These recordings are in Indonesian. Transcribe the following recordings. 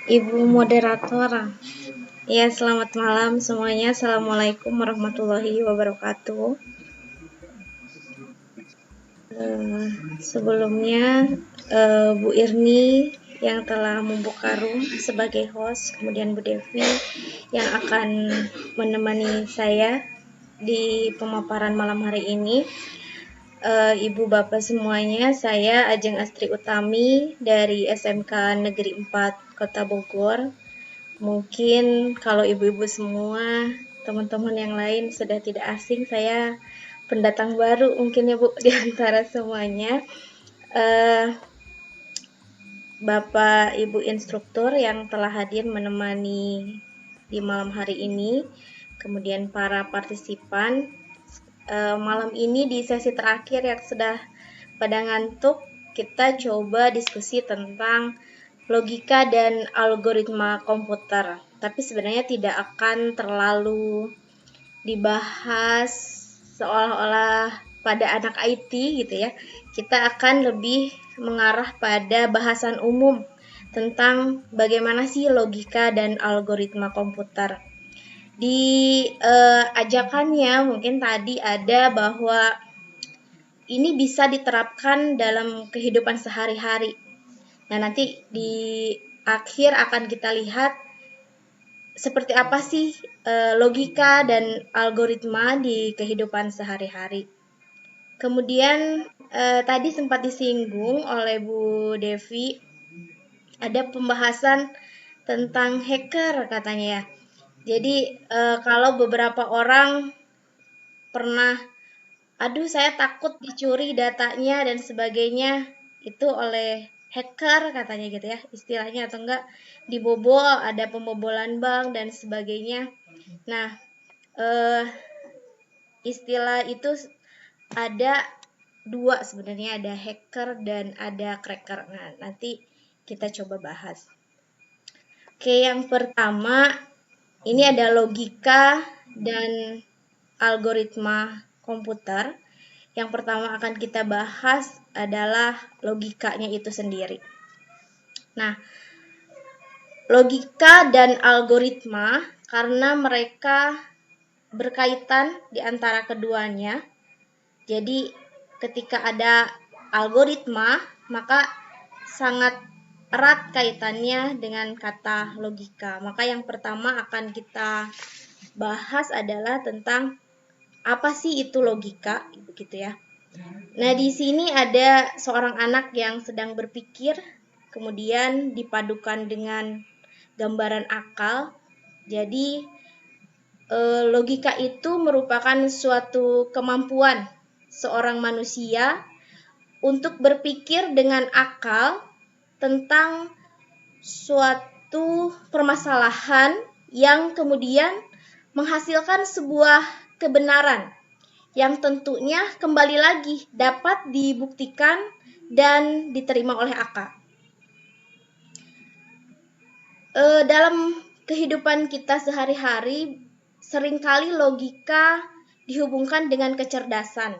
Ibu moderator. Ya, selamat malam semuanya. Assalamualaikum warahmatullahi wabarakatuh. Sebelumnya, Bu Irni yang telah membuka room sebagai host, kemudian Bu Devi yang akan menemani saya di pemaparan malam hari ini. Ibu Bapak semuanya, saya Ajeng Astri Utami dari SMK Negeri 4 Kota Bogor. Mungkin kalau ibu-ibu semua, teman-teman yang lain sudah tidak asing, saya pendatang baru mungkin ya Bu di antara semuanya. Bapak Ibu instruktur yang telah hadir menemani di malam hari ini, kemudian para partisipan. Malam ini di sesi terakhir yang sudah pada ngantuk, kita coba diskusi tentang logika dan algoritma komputer. Tapi sebenarnya tidak akan terlalu dibahas seolah-olah pada anak IT gitu ya. Kita akan lebih mengarah pada bahasan umum tentang bagaimana sih logika dan algoritma komputer. Di ajakannya mungkin tadi ada bahwa ini bisa diterapkan dalam kehidupan sehari-hari. Nah, nanti di akhir akan kita lihat seperti apa sih logika dan algoritma di kehidupan sehari-hari. Kemudian tadi sempat disinggung oleh Bu Devi, ada pembahasan tentang hacker katanya ya. Jadi kalau beberapa orang pernah, aduh saya takut dicuri datanya dan sebagainya, itu oleh hacker katanya gitu ya istilahnya, atau enggak dibobol, ada pembobolan bank dan sebagainya. Nah, istilah itu ada dua sebenarnya, ada hacker dan ada cracker. Nah, nanti kita coba bahas. Oke, yang pertama ini ada logika dan algoritma komputer. Yang pertama akan kita bahas adalah logikanya itu sendiri. Nah, logika dan algoritma karena mereka berkaitan di antara keduanya. Jadi ketika ada algoritma, maka sangat erat kaitannya dengan kata logika. Maka yang pertama akan kita bahas adalah tentang apa sih itu logika, begitu ya. Nah, di sini ada seorang anak yang sedang berpikir, kemudian dipadukan dengan gambaran akal. Jadi, logika itu merupakan suatu kemampuan seorang manusia untuk berpikir dengan akal tentang suatu permasalahan yang kemudian menghasilkan sebuah kebenaran yang tentunya kembali lagi dapat dibuktikan dan diterima oleh akal. Dalam kehidupan kita sehari-hari, seringkali logika dihubungkan dengan kecerdasan,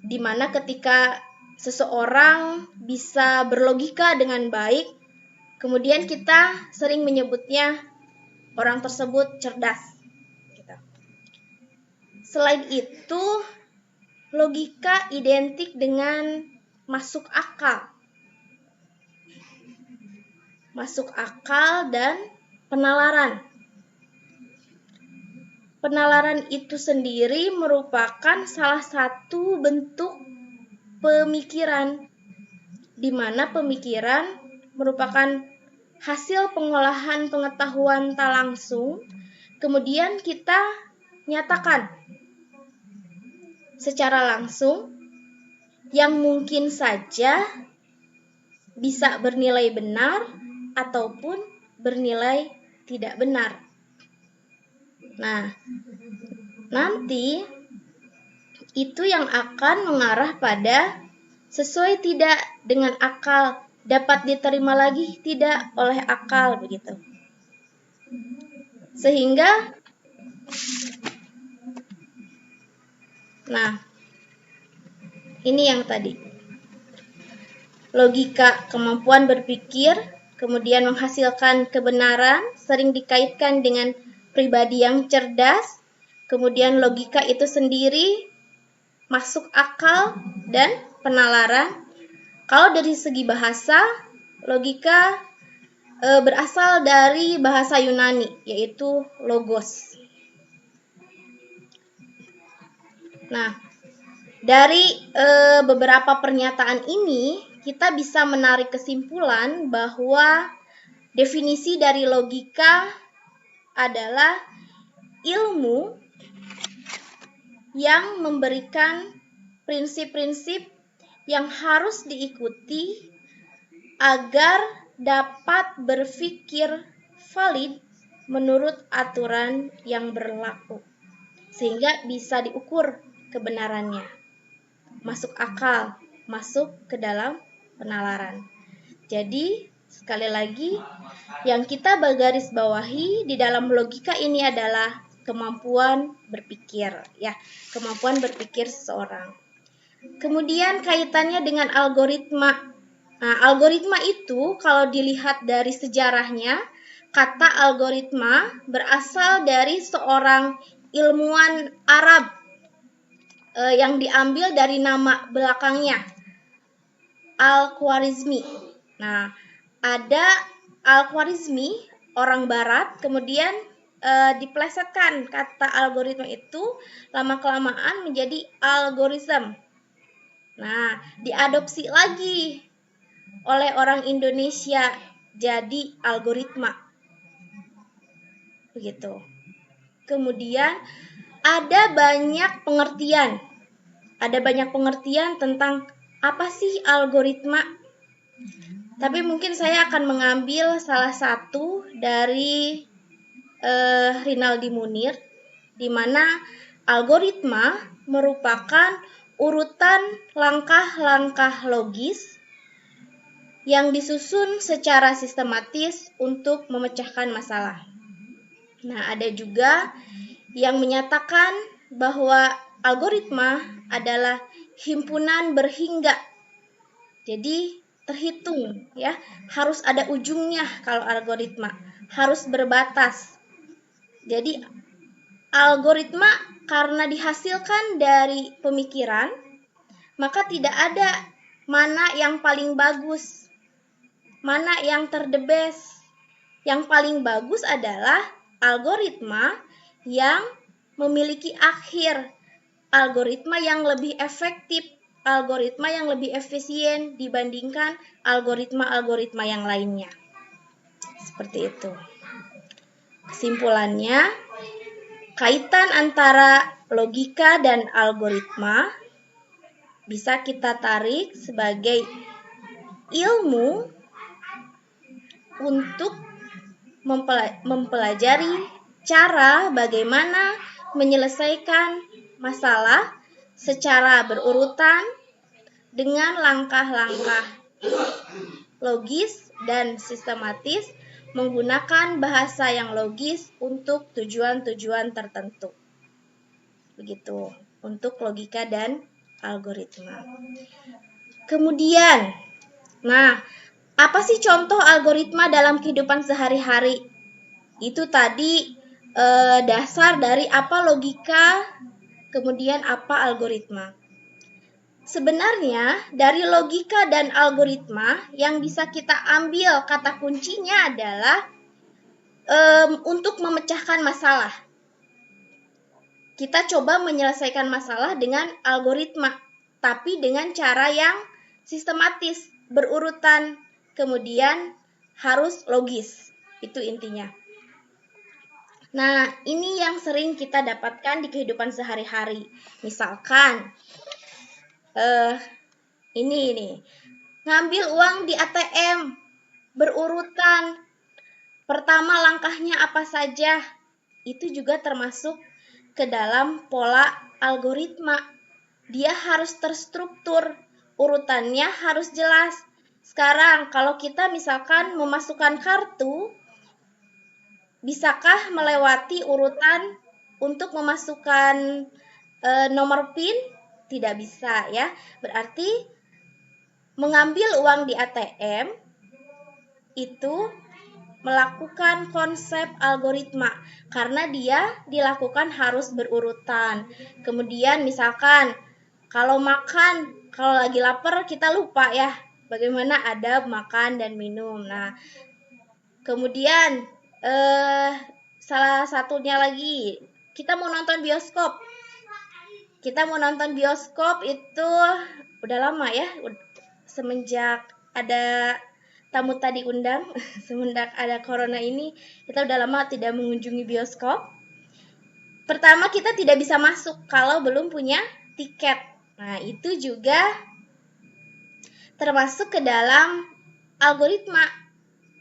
di mana ketika seseorang bisa berlogika dengan baik, kemudian kita sering menyebutnya orang tersebut cerdas. Selain itu, logika identik dengan masuk akal. Masuk akal dan penalaran. Penalaran itu sendiri merupakan salah satu bentuk pemikiran, di mana pemikiran merupakan hasil pengolahan pengetahuan tak langsung, kemudian kita nyatakan secara langsung yang mungkin saja bisa bernilai benar ataupun bernilai tidak benar. Nah, nanti itu yang akan mengarah pada sesuai tidak dengan akal, dapat diterima lagi tidak oleh akal, begitu. Sehingga ini yang tadi. Logika kemampuan berpikir kemudian menghasilkan kebenaran, sering dikaitkan dengan pribadi yang cerdas, kemudian logika itu sendiri, masuk akal, dan penalaran. Kalau dari segi bahasa, logika berasal dari bahasa Yunani, yaitu logos. Nah, dari beberapa pernyataan ini, kita bisa menarik kesimpulan bahwa definisi dari logika adalah ilmu yang memberikan prinsip-prinsip yang harus diikuti agar dapat berpikir valid menurut aturan yang berlaku, sehingga bisa diukur kebenarannya, masuk akal, masuk ke dalam penalaran. Jadi, sekali lagi, yang kita bergaris bawahi di dalam logika ini adalah kemampuan berpikir, ya, kemampuan berpikir seseorang. Kemudian kaitannya dengan algoritma. Nah, algoritma itu kalau dilihat dari sejarahnya, kata algoritma berasal dari seorang ilmuwan Arab yang diambil dari nama belakangnya, Al-Khwarizmi. Nah, ada Al-Khwarizmi, orang barat, kemudian diplesetkan kata algoritma itu lama-kelamaan menjadi algoritm. Nah, diadopsi lagi oleh orang Indonesia jadi algoritma. Begitu. Kemudian ada banyak pengertian. Ada banyak pengertian tentang apa sih algoritma. Tapi mungkin saya akan mengambil salah satu dari Rinaldi Munir, di mana algoritma merupakan urutan langkah-langkah logis yang disusun secara sistematis untuk memecahkan masalah. Nah, ada juga yang menyatakan bahwa algoritma adalah himpunan berhingga. Jadi terhitung, ya, harus ada ujungnya kalau algoritma, harus berbatas. Jadi algoritma karena dihasilkan dari pemikiran, maka tidak ada mana yang paling bagus, mana yang terdebes. Yang paling bagus adalah algoritma yang memiliki akhir, algoritma yang lebih efektif, algoritma yang lebih efisien dibandingkan algoritma-algoritma yang lainnya. Seperti itu. Kesimpulannya, kaitan antara logika dan algoritma bisa kita tarik sebagai ilmu untuk mempelajari cara bagaimana menyelesaikan masalah secara berurutan dengan langkah-langkah logis dan sistematis, menggunakan bahasa yang logis untuk tujuan-tujuan tertentu. Begitu, untuk logika dan algoritma. Kemudian, apa sih contoh algoritma dalam kehidupan sehari-hari? Itu tadi dasar dari apa logika, kemudian apa algoritma. Sebenarnya dari logika dan algoritma yang bisa kita ambil kata kuncinya adalah untuk memecahkan masalah. Kita coba menyelesaikan masalah dengan algoritma, tapi dengan cara yang sistematis, berurutan, kemudian harus logis. Itu intinya. Nah, ini yang sering kita dapatkan di kehidupan sehari-hari. Misalkan, ini ngambil uang di ATM, berurutan. Pertama langkahnya apa saja? Itu juga termasuk ke dalam pola algoritma. Dia harus terstruktur, urutannya harus jelas. Sekarang kalau kita misalkan memasukkan kartu, bisakah melewati urutan untuk memasukkan nomor PIN? Tidak bisa, ya. Berarti mengambil uang di ATM itu melakukan konsep algoritma karena dia dilakukan harus berurutan. Kemudian misalkan kalau makan, kalau lagi lapar kita lupa ya bagaimana adab makan dan minum. Nah, kemudian salah satunya lagi kita mau nonton bioskop. Kita mau nonton bioskop itu udah lama ya, semenjak ada tamu tadi undang, semenjak ada corona ini, kita udah lama tidak mengunjungi bioskop. Pertama, kita tidak bisa masuk kalau belum punya tiket. Nah, itu juga termasuk ke dalam algoritma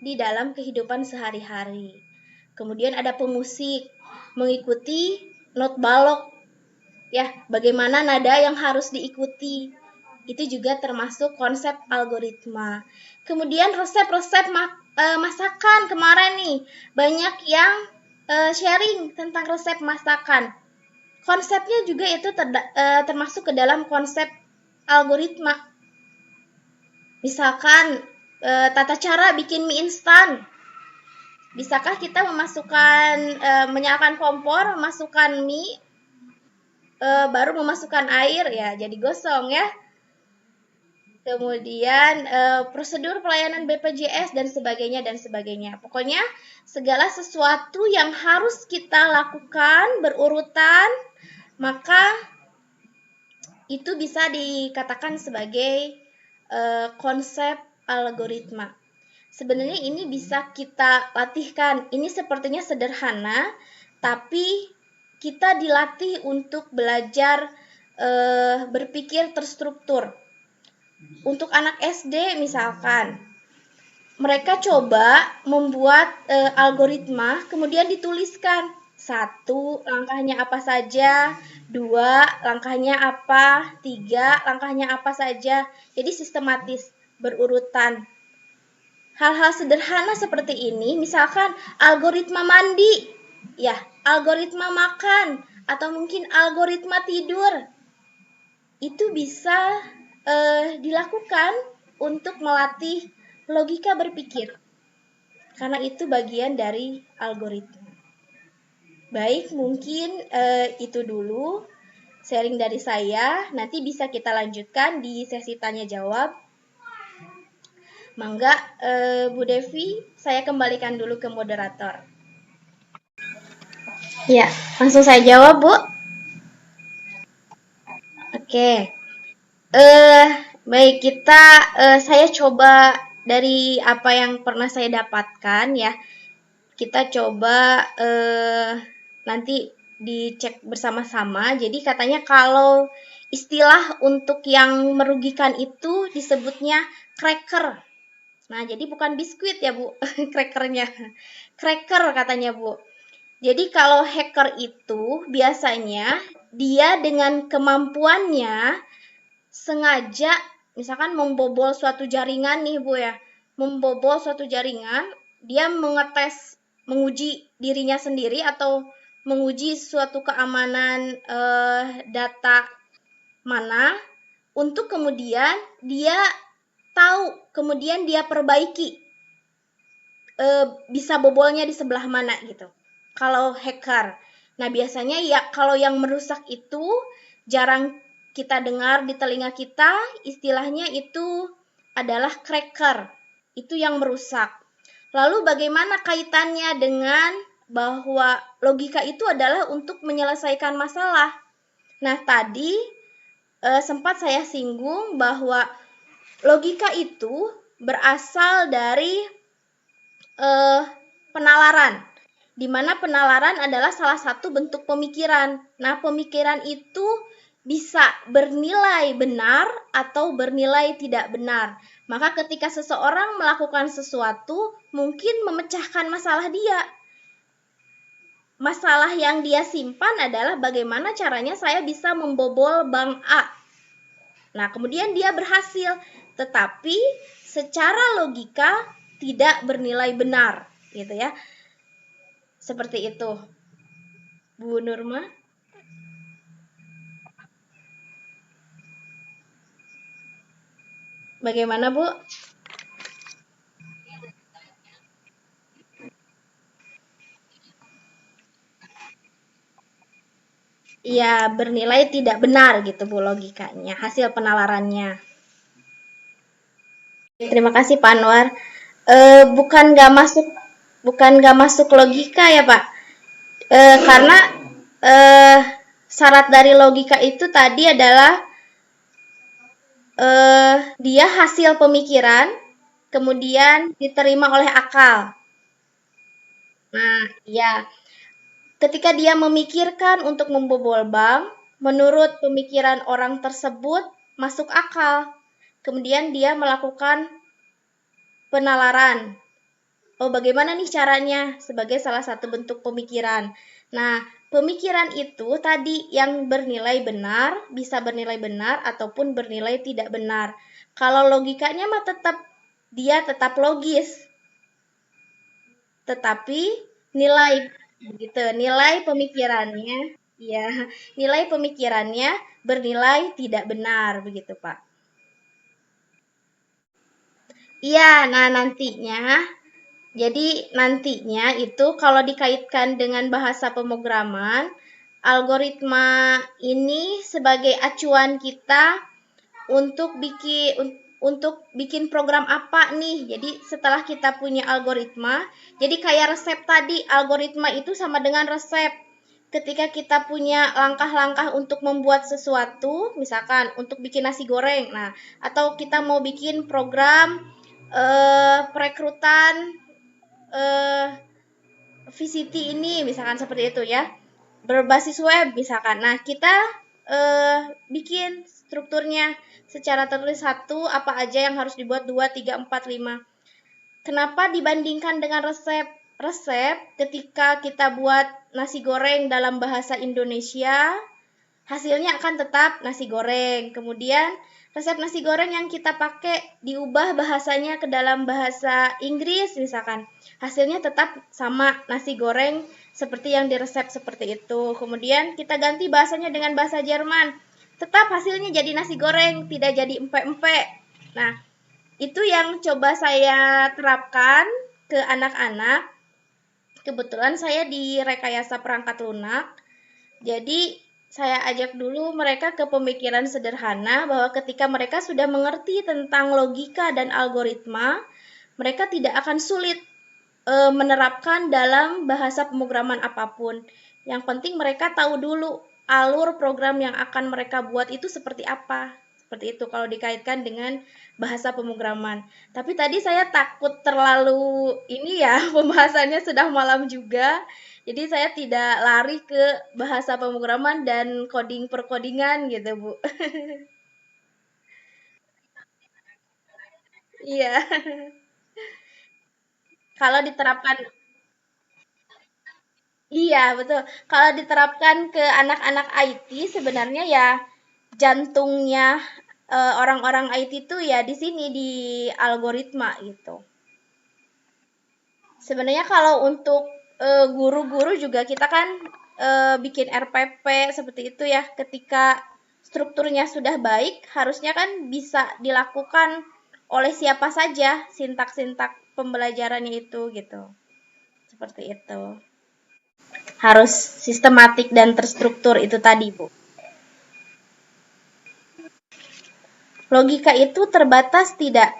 di dalam kehidupan sehari-hari. Kemudian ada pemusik, mengikuti not balok, ya, bagaimana nada yang harus diikuti. Itu juga termasuk konsep algoritma. Kemudian resep-resep masakan kemarin nih, banyak yang sharing tentang resep masakan. Konsepnya juga itu termasuk ke dalam konsep algoritma. Misalkan tata cara bikin mie instan. Bisakah kita menyalakan kompor, memasukkan mie, baru memasukkan air, ya jadi gosong ya. Kemudian prosedur pelayanan BPJS dan sebagainya. Pokoknya segala sesuatu yang harus kita lakukan berurutan, maka itu bisa dikatakan sebagai konsep algoritma. Sebenarnya ini bisa kita latihkan. Ini sepertinya sederhana, tapi kita dilatih untuk belajar berpikir terstruktur. Untuk anak SD misalkan, mereka coba membuat algoritma, kemudian dituliskan. 1, langkahnya apa saja, 2, langkahnya apa, 3, langkahnya apa saja. Jadi sistematis, berurutan. Hal-hal sederhana seperti ini, misalkan algoritma mandi, ya, algoritma makan, atau mungkin algoritma tidur, itu bisa dilakukan untuk melatih logika berpikir, karena itu bagian dari algoritma. Baik, mungkin itu dulu sharing dari saya. Nanti bisa kita lanjutkan di sesi tanya jawab. Mangga, Bu Devi, saya kembalikan dulu ke moderator. Ya, langsung saya jawab, Bu. Oke. Baik, saya coba dari apa yang pernah saya dapatkan ya. Kita coba nanti dicek bersama-sama. Jadi katanya kalau istilah untuk yang merugikan itu disebutnya cracker. Nah, jadi bukan biskuit ya, Bu, crackernya. Cracker katanya, Bu. Jadi kalau hacker itu biasanya dia dengan kemampuannya sengaja misalkan membobol suatu jaringan nih, Bu ya. Membobol suatu jaringan, dia menguji dirinya sendiri atau menguji suatu keamanan data mana untuk kemudian dia tahu, kemudian dia perbaiki bisa bobolnya di sebelah mana gitu. Kalau hacker. Nah, biasanya ya kalau yang merusak itu jarang kita dengar di telinga kita, istilahnya itu adalah cracker. Itu yang merusak. Lalu bagaimana kaitannya dengan bahwa logika itu adalah untuk menyelesaikan masalah? Nah, tadi sempat saya singgung bahwa logika itu berasal dari penalaran, di mana penalaran adalah salah satu bentuk pemikiran. Nah, pemikiran itu bisa bernilai benar atau bernilai tidak benar. Maka ketika seseorang melakukan sesuatu, mungkin memecahkan masalah dia. Masalah yang dia simpan adalah bagaimana caranya saya bisa membobol bank A. Nah, kemudian dia berhasil, tetapi secara logika tidak bernilai benar, gitu ya. Seperti itu. Bu Nurma. Bagaimana, Bu? ya bernilai tidak benar gitu Bu logikanya, hasil penalarannya. Terima kasih Pak Anwar. Bukan nggak masuk logika ya Pak. Karena eh, syarat dari logika itu tadi adalah dia hasil pemikiran kemudian diterima oleh akal. Nah, ya, ketika dia memikirkan untuk membobol bank, menurut pemikiran orang tersebut masuk akal. Kemudian dia melakukan penalaran. Oh, bagaimana nih caranya sebagai salah satu bentuk pemikiran. Nah, pemikiran itu tadi yang bernilai benar, bisa bernilai benar ataupun bernilai tidak benar. Kalau logikanya mah dia tetap logis. Tetapi nilai begitu, nilai pemikirannya ya, nilai pemikirannya bernilai tidak benar begitu, Pak. Iya, nah nantinya itu kalau dikaitkan dengan bahasa pemrograman, algoritma ini sebagai acuan kita untuk bikin program apa nih. Jadi setelah kita punya algoritma, jadi kayak resep tadi, algoritma itu sama dengan resep. Ketika kita punya langkah-langkah untuk membuat sesuatu, misalkan untuk bikin nasi goreng, nah atau kita mau bikin program perekrutan eh, VCT ini, misalkan seperti itu ya, berbasis web misalkan. Nah kita bikin strukturnya secara tertulis satu apa aja yang harus dibuat 2, 3, 4, 5. Kenapa dibandingkan dengan resep? Resep ketika kita buat nasi goreng dalam bahasa Indonesia, hasilnya akan tetap nasi goreng. Kemudian resep nasi goreng yang kita pakai diubah bahasanya ke dalam bahasa Inggris misalkan. Hasilnya tetap sama nasi goreng seperti yang diresep seperti itu. Kemudian kita ganti bahasanya dengan bahasa Jerman. Tetap hasilnya jadi nasi goreng, tidak jadi empek-empek. Nah, itu yang coba saya terapkan ke anak-anak. Kebetulan saya di rekayasa perangkat lunak. Jadi saya ajak dulu mereka ke pemikiran sederhana bahwa ketika mereka sudah mengerti tentang logika dan algoritma, mereka tidak akan sulit menerapkan dalam bahasa pemrograman apapun. Yang penting mereka tahu dulu alur program yang akan mereka buat itu seperti apa. Seperti itu kalau dikaitkan dengan bahasa pemrograman. Tapi tadi saya takut terlalu ini ya, pembahasannya sudah malam juga. Jadi saya tidak lari ke bahasa pemrograman dan coding perkodingan gitu, Bu. Iya. Kalau diterapkan iya, betul. Kalau diterapkan ke anak-anak IT sebenarnya ya jantungnya orang-orang IT itu ya di sini di algoritma gitu. Sebenarnya kalau untuk guru-guru juga kita kan bikin RPP seperti itu ya. Ketika strukturnya sudah baik, harusnya kan bisa dilakukan oleh siapa saja sintak-sintak pembelajarannya itu gitu. Seperti itu. Harus sistematik dan terstruktur itu tadi, Bu. Logika itu terbatas tidak?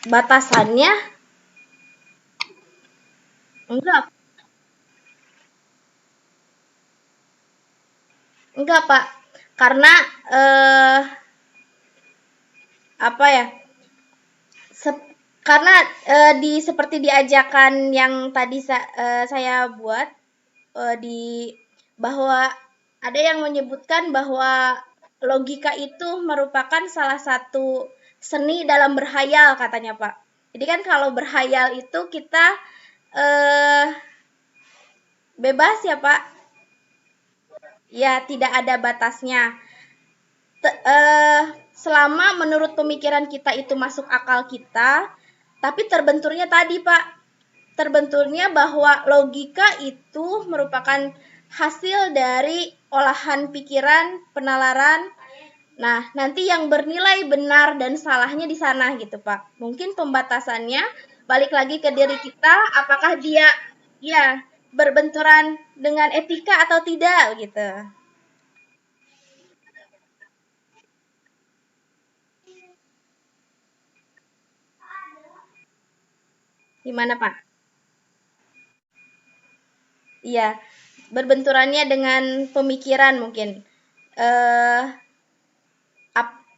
Batasannya enggak, enggak, Pak. Karena eh apa ya? Karena seperti diajakan yang tadi saya buat di bahwa ada yang menyebutkan bahwa logika itu merupakan salah satu seni dalam berhayal katanya Pak. Jadi kan kalau berhayal itu kita eh, bebas ya Pak. Ya tidak ada batasnya. Selama menurut pemikiran kita itu masuk akal kita, tapi terbenturnya tadi Pak, terbenturnya bahwa logika itu merupakan hasil dari olahan pikiran, penalaran. Nah, nanti yang bernilai benar dan salahnya di sana gitu, Pak. Mungkin pembatasannya balik lagi ke diri kita, apakah dia ya berbenturan dengan etika atau tidak gitu. Gimana, Pak? Iya, berbenturannya dengan pemikiran mungkin. Eh,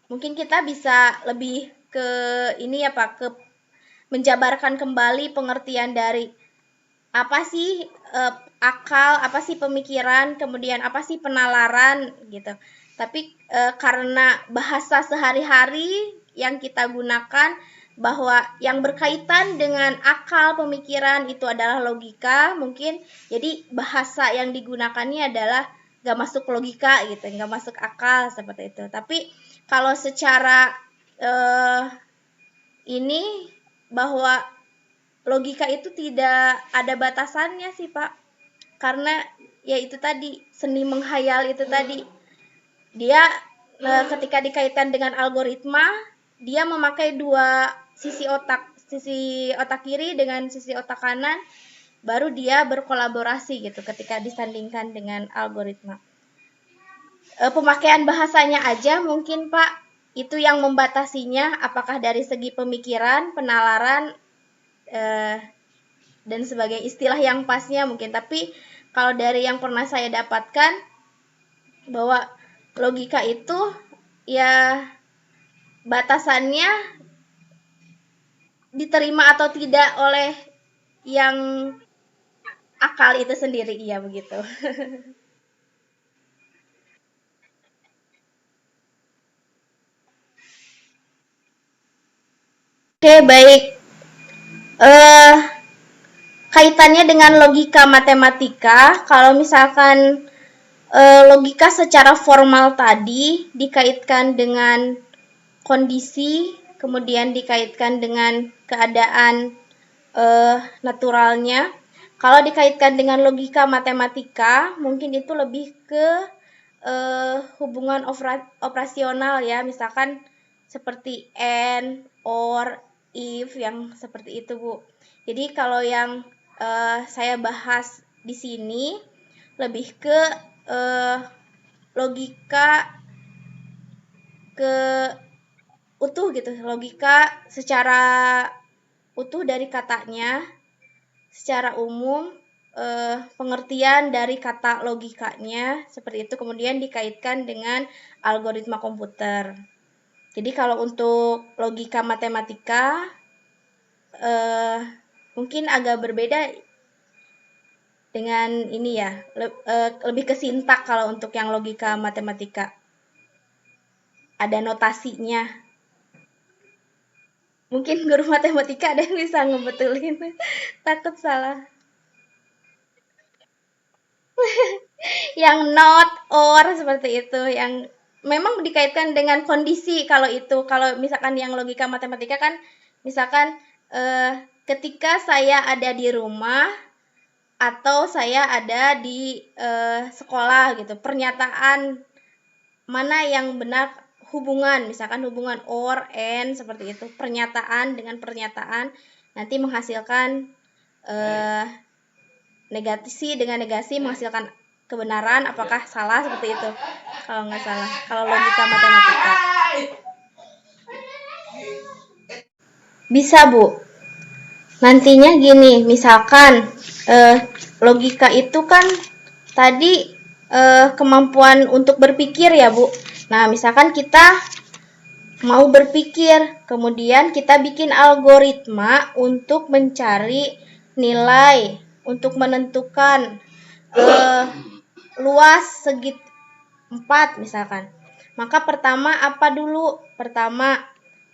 mungkin kita bisa lebih ke ini ya Pak, ke menjabarkan kembali pengertian dari apa sih akal, apa sih pemikiran, kemudian apa sih penalaran gitu. Tapi karena bahasa sehari-hari yang kita gunakan bahwa yang berkaitan dengan akal pemikiran itu adalah logika, mungkin jadi bahasa yang digunakannya adalah nggak masuk logika gitu, nggak masuk akal seperti itu. Tapi kalau secara eh, ini bahwa logika itu tidak ada batasannya sih Pak, karena ya itu tadi seni menghayal itu tadi dia ketika dikaitkan dengan algoritma dia memakai dua sisi otak kiri dengan sisi otak kanan baru dia berkolaborasi gitu ketika disandingkan dengan algoritma. Pemakaian bahasanya aja mungkin Pak itu yang membatasinya apakah dari segi pemikiran, penalaran dan sebagai istilah yang pasnya mungkin. Tapi kalau dari yang pernah saya dapatkan bahwa logika itu ya batasannya diterima atau tidak oleh yang akal itu sendiri, iya begitu. Oke, baik. Eh kaitannya dengan logika matematika, kalau misalkan logika secara formal tadi dikaitkan dengan kondisi, kemudian dikaitkan dengan keadaan naturalnya. Kalau dikaitkan dengan logika matematika, mungkin itu lebih ke hubungan operasional ya, misalkan seperti and, or, if yang seperti itu Bu. Jadi kalau yang saya bahas di sini lebih ke logika ke utuh gitu, logika secara utuh dari katanya, secara umum pengertian dari kata logikanya seperti itu kemudian dikaitkan dengan algoritma komputer. Jadi kalau untuk logika matematika mungkin agak berbeda dengan ini ya, lebih ke sintak kalau untuk yang logika matematika. Ada notasinya. Mungkin guru matematika ada yang bisa ngebetulin. Takut salah. Yang not, or seperti itu. Yang memang dikaitkan dengan kondisi kalau itu. Kalau misalkan yang logika matematika kan, misalkan ketika saya ada di rumah atau saya ada di sekolah gitu. Pernyataan mana yang benar hubungan, misalkan hubungan or, and, seperti itu. Pernyataan dengan pernyataan nanti menghasilkan negasi dengan negasi menghasilkan kebenaran, apakah salah seperti itu. Kalau nggak salah, kalau logika matematika. Bisa Bu. Nantinya gini, misalkan logika itu kan tadi kemampuan untuk berpikir ya Bu. Nah misalkan kita mau berpikir, kemudian kita bikin algoritma untuk mencari nilai, untuk menentukan luas segi 4 misalkan. Maka pertama apa dulu? Pertama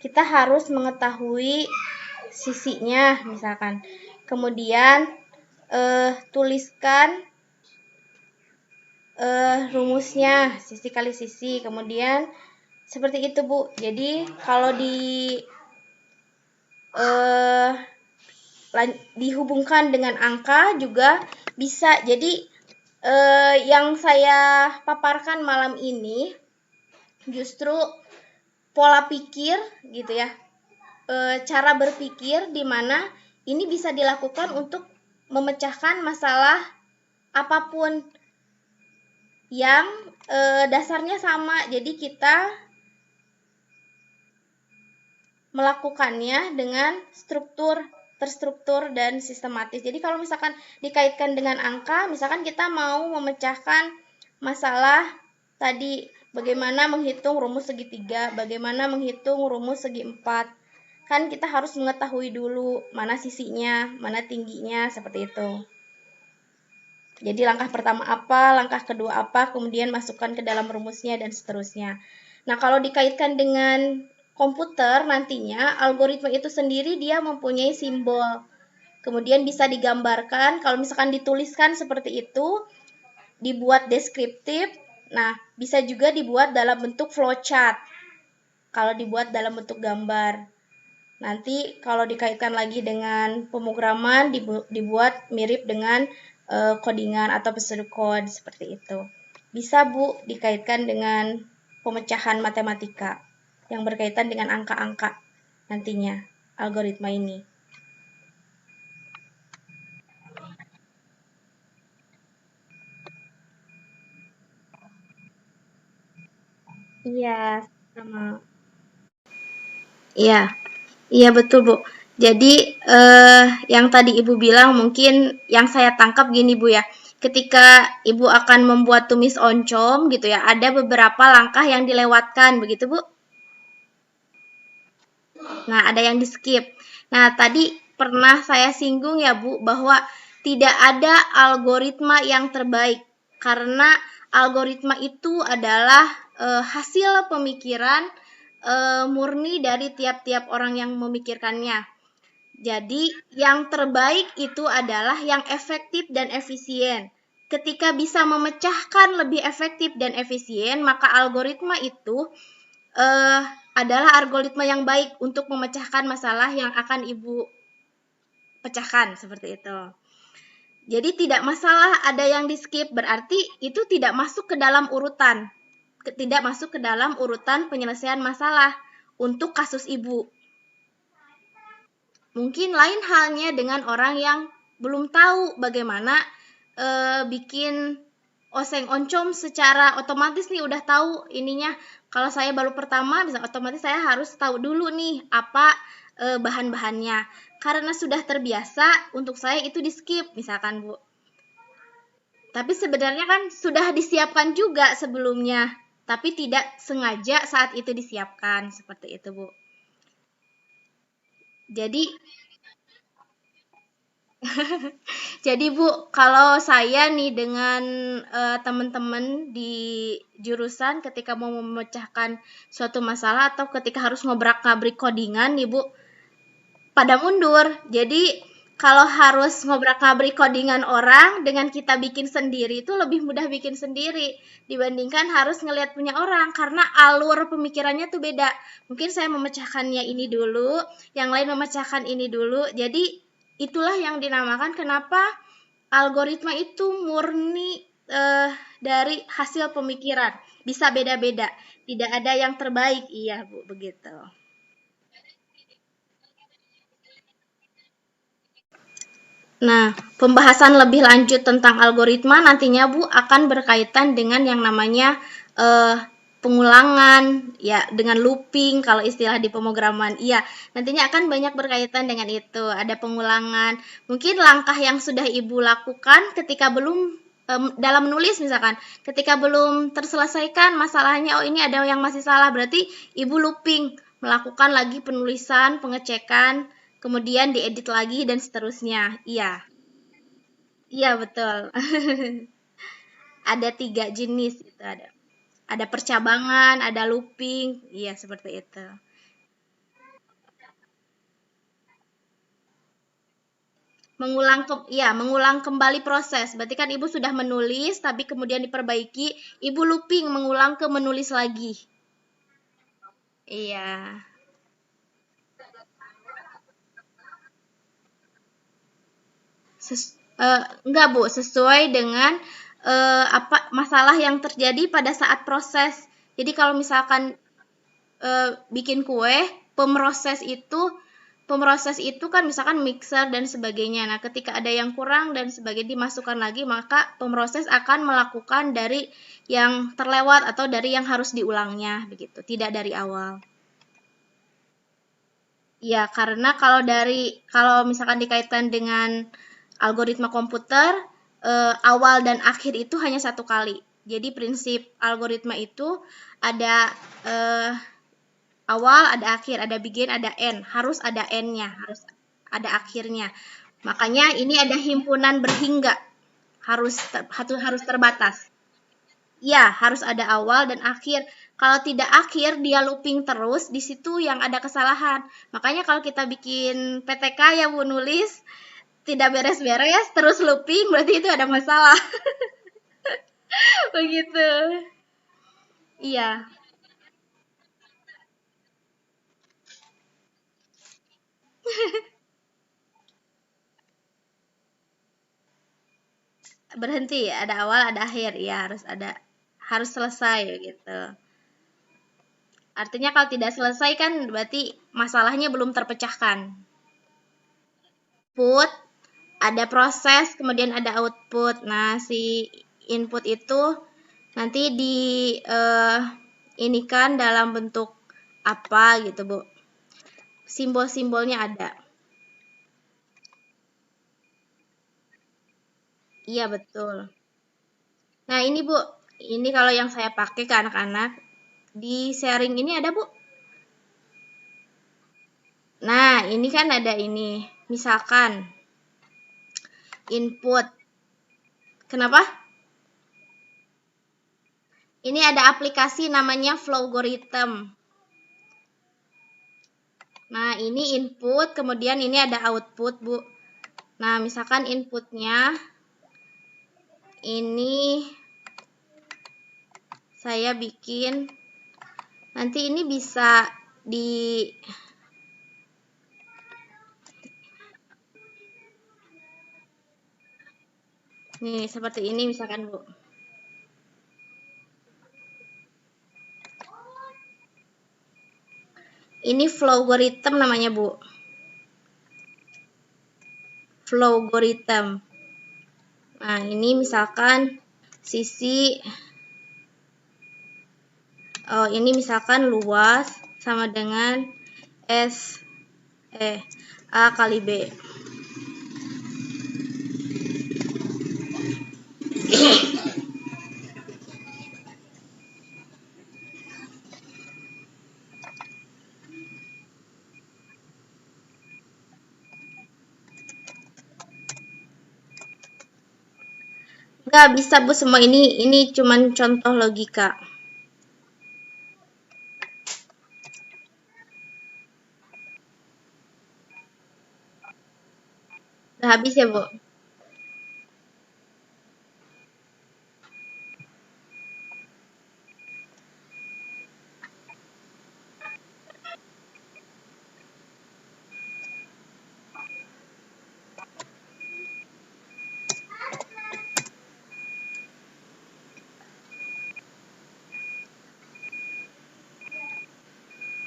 kita harus mengetahui sisinya misalkan. Kemudian tuliskan rumusnya sisi kali sisi. Kemudian seperti itu Bu. Jadi kalau dihubungkan dengan angka juga bisa. Jadi yang saya paparkan malam ini justru pola pikir gitu ya, cara berpikir di mana ini bisa dilakukan untuk memecahkan masalah apapun yang dasarnya sama. Jadi kita melakukannya dengan terstruktur dan sistematis. Jadi kalau misalkan dikaitkan dengan angka, misalkan kita mau memecahkan masalah tadi bagaimana menghitung rumus segitiga, bagaimana menghitung rumus segi 4. Kan kita harus mengetahui dulu mana sisinya, mana tingginya, seperti itu. Jadi langkah pertama apa, langkah kedua apa, kemudian masukkan ke dalam rumusnya dan seterusnya. Nah, kalau dikaitkan dengan komputer nantinya, algoritma itu sendiri dia mempunyai simbol. Kemudian bisa digambarkan, kalau misalkan dituliskan seperti itu, dibuat deskriptif. Nah, bisa juga dibuat dalam bentuk flowchart. Kalau dibuat dalam bentuk gambar. Nanti kalau dikaitkan lagi dengan pemrograman, dibuat mirip dengan codingan atau pseudocode seperti itu. Bisa Bu dikaitkan dengan pemecahan matematika yang berkaitan dengan angka-angka nantinya algoritma ini. Iya, sama. Iya, iya betul Bu. Jadi yang tadi Ibu bilang mungkin yang saya tangkap gini Bu ya. Ketika Ibu akan membuat tumis oncom gitu ya, ada beberapa langkah yang dilewatkan begitu Bu. Nah, ada yang di-skip. Nah, tadi pernah saya singgung ya Bu bahwa tidak ada algoritma yang terbaik karena algoritma itu adalah hasil pemikiran murni dari tiap-tiap orang yang memikirkannya. Jadi, yang terbaik itu adalah yang efektif dan efisien. Ketika bisa memecahkan lebih efektif dan efisien, maka algoritma itu adalah algoritma yang baik untuk memecahkan masalah yang akan Ibu pecahkan, seperti itu. Jadi tidak masalah ada yang di-skip, berarti itu tidak masuk ke dalam urutan. Tidak masuk ke dalam urutan penyelesaian masalah untuk kasus Ibu. Mungkin lain halnya dengan orang yang belum tahu bagaimana bikin oseng oncom secara otomatis nih udah tahu ininya. Kalau saya baru pertama, bisa otomatis saya harus tahu dulu nih apa bahan-bahannya. Karena sudah terbiasa, untuk saya itu di-skip misalkan Bu. Tapi sebenarnya kan sudah disiapkan juga sebelumnya, tapi tidak sengaja saat itu disiapkan, seperti itu Bu. Jadi Bu, kalau saya nih dengan teman-teman di jurusan ketika mau memecahkan suatu masalah atau ketika harus ngobrak-ngabrik codingan nih Bu, pada mundur. Jadi kalau harus ngobrak-ngabrik codingan orang dengan kita bikin sendiri itu lebih mudah bikin sendiri dibandingkan harus ngelihat punya orang karena alur pemikirannya tuh beda. Mungkin saya memecahkannya ini dulu, yang lain memecahkan ini dulu. Jadi itulah yang dinamakan kenapa algoritma itu murni dari hasil pemikiran. Bisa beda-beda. Tidak ada yang terbaik. Iya, Bu, begitu. Nah, pembahasan lebih lanjut tentang algoritma nantinya Bu akan berkaitan dengan yang namanya pengulangan, ya dengan looping kalau istilah di pemrograman. Iya, nantinya akan banyak berkaitan dengan itu. Ada pengulangan. Mungkin langkah yang sudah Ibu lakukan ketika belum dalam menulis misalkan, ketika belum terselesaikan masalahnya, oh ini ada yang masih salah, berarti Ibu looping, melakukan lagi penulisan, pengecekan, kemudian diedit lagi dan seterusnya. Iya, iya betul. Ada 3 jenis itu ada. Ada percabangan, ada looping, iya seperti itu. Mengulang kembali proses. Berarti kan Ibu sudah menulis, tapi kemudian diperbaiki, Ibu looping, mengulang ke menulis lagi. Iya. Enggak Bu, sesuai dengan apa masalah yang terjadi pada saat proses. Jadi kalau misalkan bikin kue, pemroses itu pemroses itu kan misalkan mixer dan sebagainya. Nah, ketika ada yang kurang dan sebagainya dimasukkan lagi, maka pemroses akan melakukan dari yang terlewat atau dari yang harus diulangnya begitu, tidak dari awal. Ya, karena kalau misalkan dikaitkan dengan algoritma komputer, awal dan akhir itu hanya satu kali. Jadi prinsip algoritma itu ada awal, ada akhir, ada begin, ada end. Harus ada end-nya, harus ada akhirnya. Makanya ini ada himpunan berhingga. Harus terbatas. Ya, harus ada awal dan akhir. Kalau tidak akhir, dia looping terus, di situ yang ada kesalahan. Makanya kalau kita bikin PTK ya Bu, nulis tidak beres-beres, terus looping, berarti itu ada masalah. Begitu. Iya, berhenti, ada awal, ada akhir. Ya, harus selesai gitu. Artinya kalau tidak selesai kan berarti masalahnya belum terpecahkan. Input, ada proses, kemudian ada output. Nah, si input itu nanti ini kan dalam bentuk apa gitu, Bu. Simbol-simbolnya ada. Iya, betul. Nah, ini Bu, ini kalau yang saya pakai ke anak-anak, di sharing ini ada, Bu. Nah, ini kan ada ini. Misalkan input. Kenapa? Ini ada aplikasi namanya Flowgorithm. Nah, ini input, kemudian ini ada output, Bu. Nah, misalkan inputnya ini saya bikin, nanti ini bisa di nih seperti ini misalkan, Bu. Ini Flowgorithm namanya, Bu. Flowgorithm. Nah, ini misalkan sisi ini misalkan luas sama dengan A kali B. Nggak bisa, Bu, semua ini cuman contoh logika. Udah habis ya, Bu?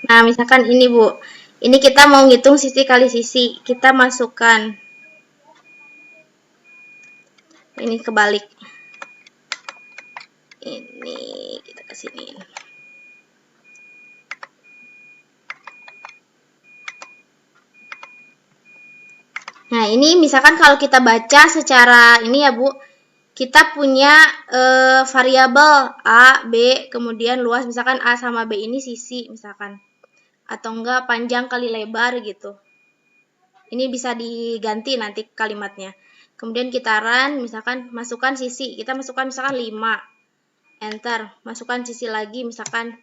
Nah, misalkan ini, Bu. Ini kita mau ngitung sisi kali sisi. Kita masukkan. Ini kebalik. Ini kita kesini. Nah, ini misalkan kalau kita baca secara ini ya, Bu. Kita punya variabel A, B, kemudian luas. Misalkan A sama B ini sisi, misalkan. Atau enggak panjang kali lebar gitu. Ini bisa diganti nanti kalimatnya. Kemudian kita run, misalkan masukkan sisi. Kita masukkan misalkan 5. Enter. Masukkan sisi lagi, misalkan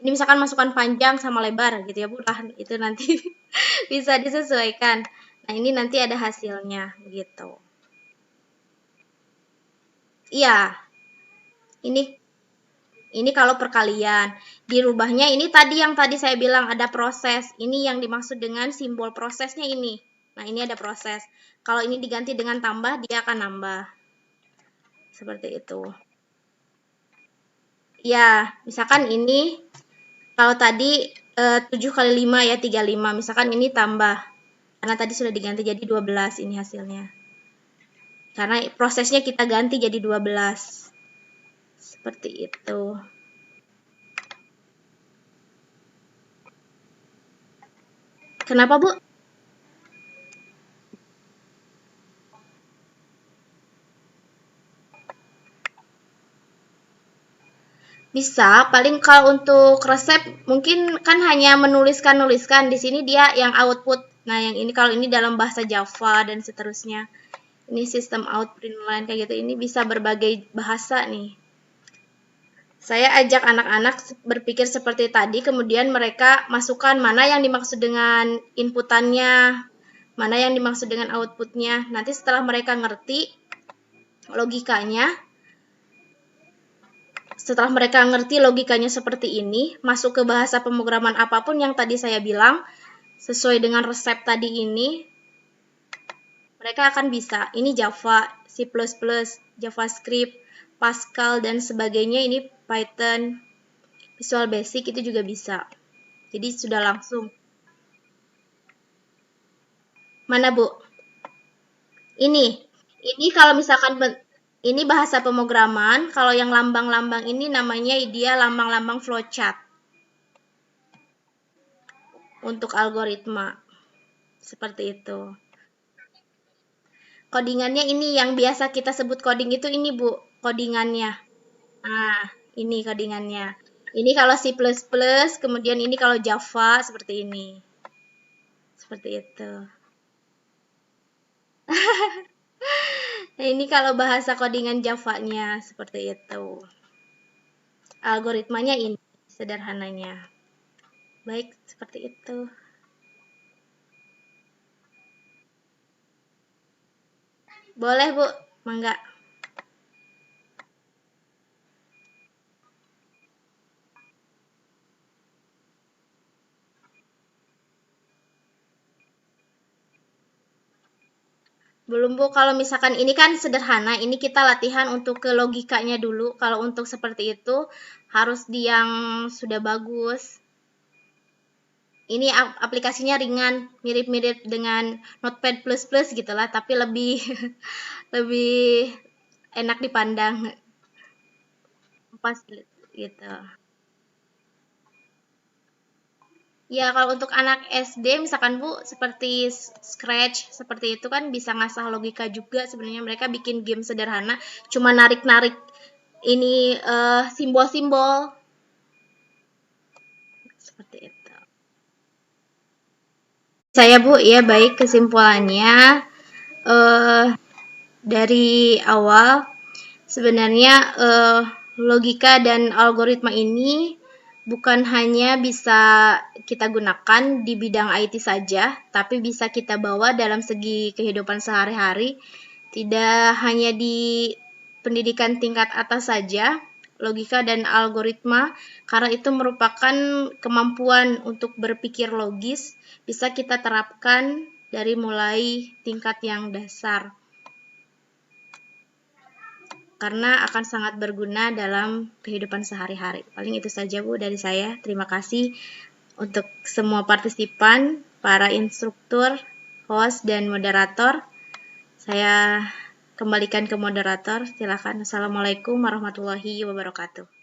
ini misalkan masukkan panjang sama lebar gitu ya, Bu. Lah, itu nanti bisa disesuaikan. Nah, ini nanti ada hasilnya gitu. Iya. Ini kalau perkalian. Dirubahnya ini tadi yang tadi saya bilang ada proses. Ini yang dimaksud dengan simbol prosesnya ini. Nah, ini ada proses. Kalau ini diganti dengan tambah, dia akan nambah. Seperti itu. Ya, misalkan ini kalau tadi 7 kali 5 ya, 35. Misalkan ini tambah. Karena tadi sudah diganti jadi 12 ini hasilnya. Karena prosesnya kita ganti jadi 12. Seperti itu. Kenapa, Bu? Bisa, paling kalau untuk resep mungkin kan hanya menuliskan-nuliskan. Di sini dia yang output. Nah, yang ini kalau ini dalam bahasa Java dan seterusnya. Ini sistem out print line kayak gitu. Ini bisa berbagai bahasa nih. Saya ajak anak-anak berpikir seperti tadi, kemudian mereka masukkan mana yang dimaksud dengan inputannya, mana yang dimaksud dengan outputnya. Nanti setelah mereka ngerti logikanya, seperti ini, masuk ke bahasa pemrograman apapun yang tadi saya bilang, sesuai dengan resep tadi ini, mereka akan bisa. Ini Java, C++, JavaScript, Pascal, dan sebagainya. Ini Python, Visual Basic itu juga bisa. Jadi sudah langsung. Mana, Bu? Ini kalau misalkan ini bahasa pemrograman, kalau yang lambang-lambang ini namanya dia lambang-lambang flowchart untuk algoritma. Seperti itu. Codingannya ini yang biasa kita sebut coding itu ini, Bu, codingannya. Nah, ini codingannya. Ini kalau C++, kemudian ini kalau Java seperti ini. Seperti itu. Nah, ini kalau bahasa codingan Java-nya seperti itu. Algoritmanya ini sederhananya. Baik, seperti itu. Boleh, Bu. Mangga. Belum, Bu. Kalau misalkan ini kan sederhana, ini kita latihan untuk ke logikanya dulu. Kalau untuk seperti itu, harus di yang sudah bagus. Ini aplikasinya ringan, mirip-mirip dengan Notepad++ gitulah, tapi lebih lebih enak dipandang. Pas gitu. Ya, kalau untuk anak SD misalkan Bu, seperti Scratch, seperti itu kan bisa ngasah logika juga sebenarnya. Mereka bikin game sederhana, cuma narik-narik ini simbol-simbol. Seperti itu. Saya Bu, ya baik kesimpulannya dari awal sebenarnya logika dan algoritma ini bukan hanya bisa kita gunakan di bidang IT saja, tapi bisa kita bawa dalam segi kehidupan sehari-hari, tidak hanya di pendidikan tingkat atas saja, logika dan algoritma, karena itu merupakan kemampuan untuk berpikir logis, bisa kita terapkan dari mulai tingkat yang dasar. Karena akan sangat berguna dalam kehidupan sehari-hari. Paling itu saja, Bu, dari saya. Terima kasih untuk semua partisipan, para instruktur, host, dan moderator. Saya kembalikan ke moderator. Silakan. Assalamualaikum warahmatullahi wabarakatuh.